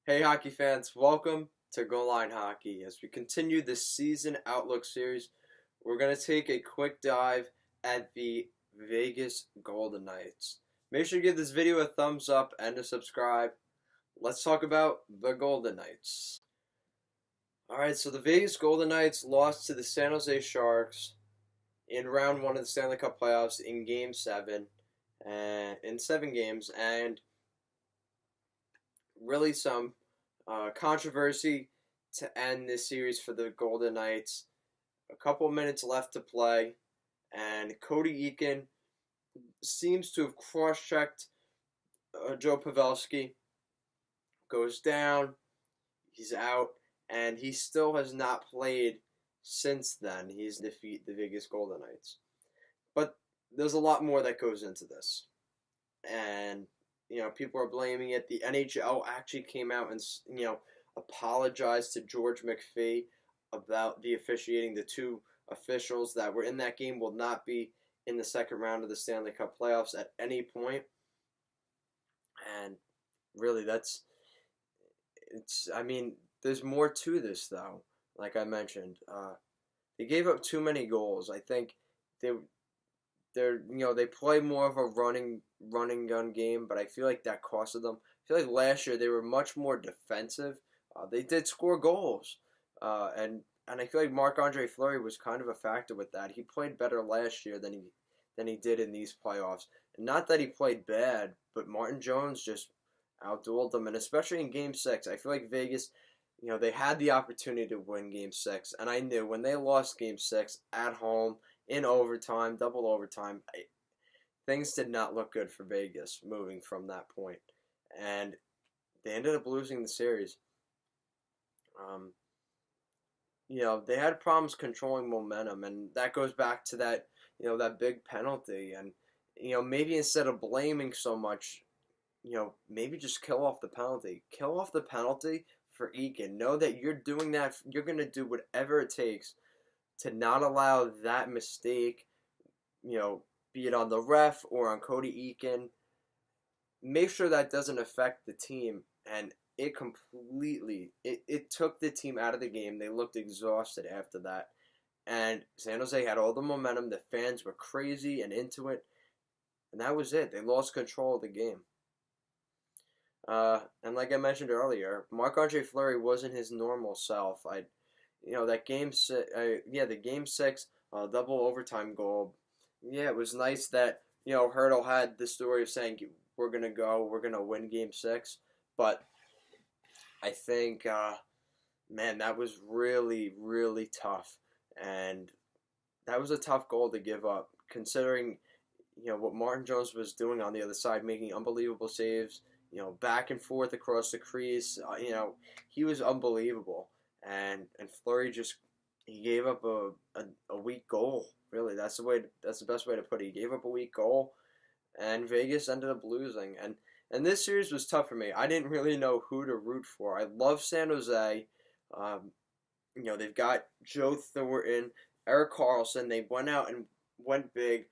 Hey hockey fans, welcome to Goal Line Hockey. As we continue the season outlook series, we're going to take a quick dive at the Vegas Golden Knights. Make sure to give this video a thumbs up and to subscribe. Let's talk about the Golden Knights. Alright, so the Vegas Golden Knights lost to the San Jose Sharks in round 1 of the Stanley Cup playoffs in game 7, in 7 games, and really some controversy to end this series for the Golden Knights. A couple minutes left to play, and Cody Eakin seems to have cross-checked Joe Pavelski. Goes down, he's out, and he still has not played since then. He's defeated the Vegas Golden Knights. But there's a lot more that goes into this. And people are blaming it. The NHL actually came out and, apologized to George McPhee about the officiating. The two officials that were in that game will not be in the second round of the Stanley Cup playoffs at any point. And really, there's more to this, though. Like I mentioned, they gave up too many goals. I think they play more of a running gun game, but I feel like that costed them. I feel like last year they were much more defensive. They did score goals, and I feel like Marc-Andre Fleury was kind of a factor with that. He played better last year than he did in these playoffs. And not that he played bad, but Martin Jones just outdueled them, and especially in Game 6, I feel like Vegas, they had the opportunity to win Game 6, and I knew when they lost Game 6 at home, in overtime, double overtime, things did not look good for Vegas moving from that point. And they ended up losing the series. They had problems controlling momentum, and that goes back to that, that big penalty. And, maybe instead of blaming so much, maybe just kill off the penalty. Kill off the penalty for Eakin. Know that you're doing that. You're going to do whatever it takes to not allow that mistake, be it on the ref or on Cody Eakin. Make sure that doesn't affect the team. And it took the team out of the game. They looked exhausted after that. And San Jose had all the momentum. The fans were crazy and into it. And that was it. They lost control of the game. And like I mentioned earlier, Marc-Andre Fleury wasn't his normal self. The Game 6 double overtime goal. Yeah, it was nice that Hurdle had the story of saying we're gonna win Game 6, but I think that was really, really tough, and that was a tough goal to give up considering what Martin Jones was doing on the other side, making unbelievable saves, back and forth across the crease. He was unbelievable. And Fleury he gave up a weak goal. Really, that's the best way to put it. He gave up a weak goal, and Vegas ended up losing. And this series was tough for me. I didn't really know who to root for. I love San Jose. They've got Joe Thornton, Erik Karlsson. They went out and went big.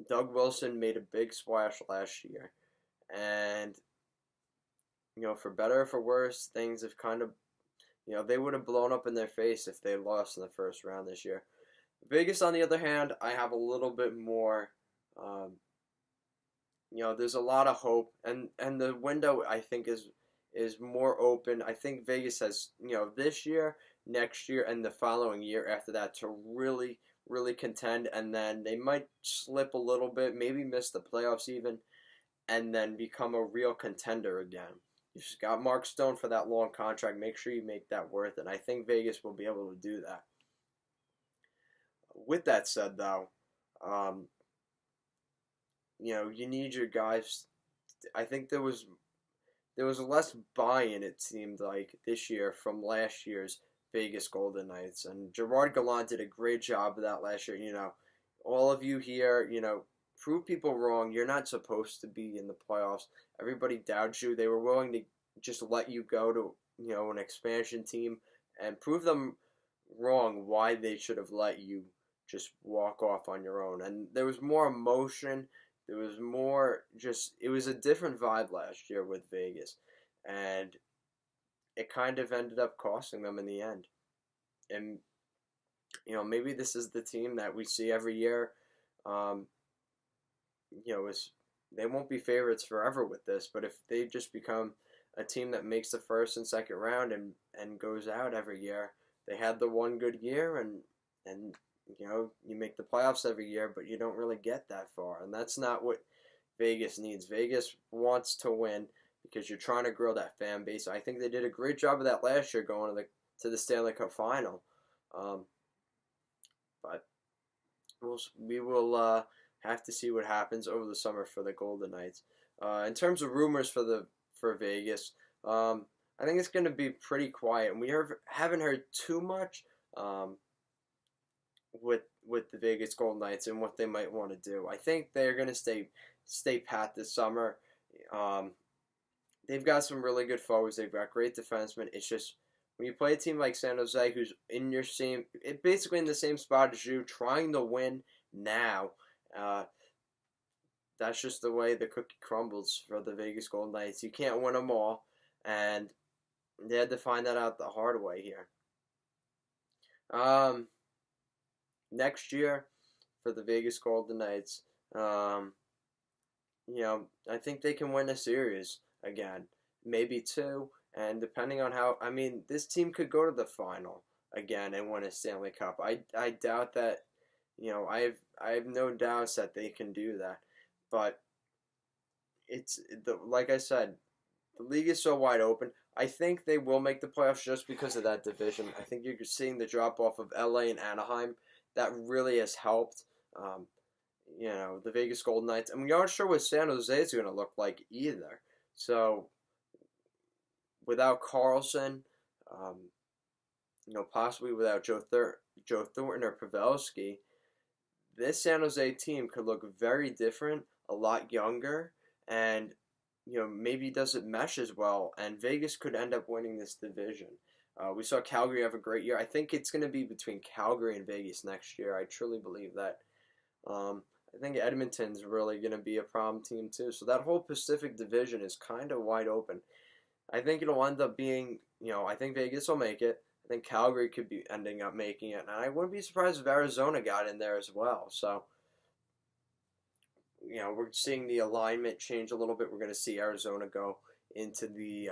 Doug Wilson made a big splash last year, and for better or for worse, things have kind of. They would have blown up in their face if they lost in the first round this year. Vegas, on the other hand, I have a little bit more. There's a lot of hope, and the window I think is more open. I think Vegas has this year, next year, and the following year after that to really, really contend, and then they might slip a little bit, maybe miss the playoffs even, and then become a real contender again. You just got Mark Stone for that long contract. Make sure you make that worth it. And I think Vegas will be able to do that. With that said, though, you need your guys. I think there was less buy-in, it seemed like, this year from last year's Vegas Golden Knights. And Gerard Gallant did a great job of that last year. All of you here, prove people wrong. You're not supposed to be in the playoffs. Everybody doubts you. They were willing to just let you go to an expansion team and prove them wrong why they should have let you just walk off on your own. And there was more emotion. There was more it was a different vibe last year with Vegas. And it kind of ended up costing them in the end. And maybe this is the team that we see every year. Um, is they won't be favorites forever with this, but if they just become a team that makes the first and second round and goes out every year, they had the one good year and you make the playoffs every year, but you don't really get that far, and that's not what Vegas needs. Vegas wants to win because you're trying to grow that fan base. I think they did a great job of that last year going to the Stanley Cup final. But we will have to see what happens over the summer for the Golden Knights. In terms of rumors for Vegas, I think it's going to be pretty quiet, and haven't heard too much with the Vegas Golden Knights and what they might want to do. I think they're going to stay pat this summer. They've got some really good forwards. They've got great defensemen. It's just when you play a team like San Jose, who's basically in the same spot as you, trying to win now, that's just the way the cookie crumbles for the Vegas Golden Knights. You can't win them all, and they had to find that out the hard way here. Next year for the Vegas Golden Knights, I think they can win a series again, maybe two, and depending on how, this team could go to the final again and win a Stanley Cup. I doubt that. I have no doubts that they can do that, but like I said, the league is so wide open. I think they will make the playoffs just because of that division. I think you're seeing the drop off of LA and Anaheim. That really has helped. The Vegas Golden Knights, and we aren't sure what San Jose is going to look like either. So, without Carlson, possibly without Joe Thornton or Pavelski, this San Jose team could look very different, a lot younger, and maybe doesn't mesh as well. And Vegas could end up winning this division. We saw Calgary have a great year. I think it's going to be between Calgary and Vegas next year. I truly believe that. I think Edmonton's really going to be a problem team too. So that whole Pacific division is kind of wide open. I think it'll end up being, I think Vegas will make it. I think Calgary could be ending up making it. And I wouldn't be surprised if Arizona got in there as well. So, we're seeing the alignment change a little bit. We're going to see Arizona go into the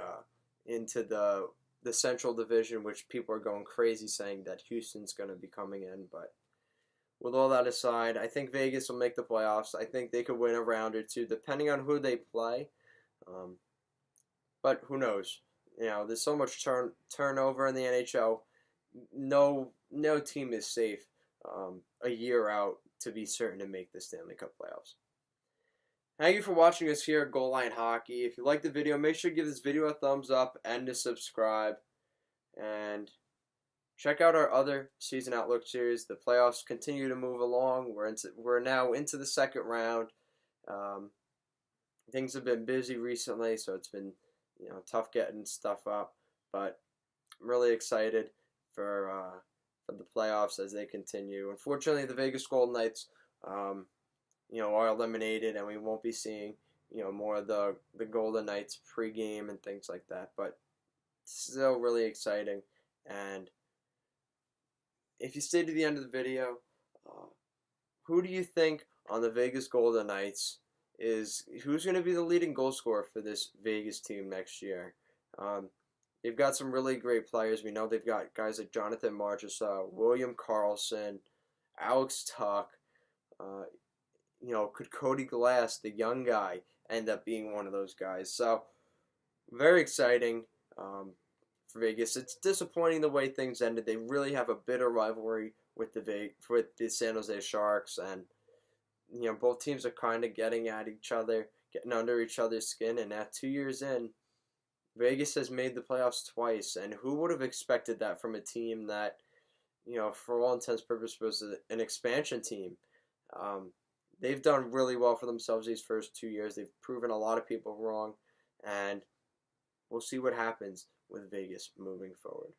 Central Division, which people are going crazy saying that Houston's going to be coming in. But with all that aside, I think Vegas will make the playoffs. I think they could win a round or two, depending on who they play. But who knows? There's so much turnover in the NHL. No team is safe a year out to be certain to make the Stanley Cup playoffs. Thank you for watching us here at Goal Line Hockey. If you liked the video, make sure to give this video a thumbs up and to subscribe. And check out our other season outlook series. The playoffs continue to move along. We're now into the second round. Things have been busy recently, so it's been tough getting stuff up. But I'm really excited for the playoffs as they continue. Unfortunately, the Vegas Golden Knights are eliminated, and we won't be seeing more of the Golden Knights pregame and things like that. But still really exciting. And if you stay to the end of the video, who do you think on the Vegas Golden Knights who's going to be the leading goal scorer for this Vegas team next year? They've got some really great players. We know they've got guys like Jonathan Marchessault, William Karlsson, Alex Tuch. Could Cody Glass, the young guy, end up being one of those guys? So, very exciting for Vegas. It's disappointing the way things ended. They really have a bitter rivalry with the San Jose Sharks, and both teams are kind of getting at each other, getting under each other's skin. And now 2 years in, Vegas has made the playoffs twice, and who would have expected that from a team that, for all intents and purposes, was an expansion team? They've done really well for themselves these first 2 years. They've proven a lot of people wrong, and we'll see what happens with Vegas moving forward.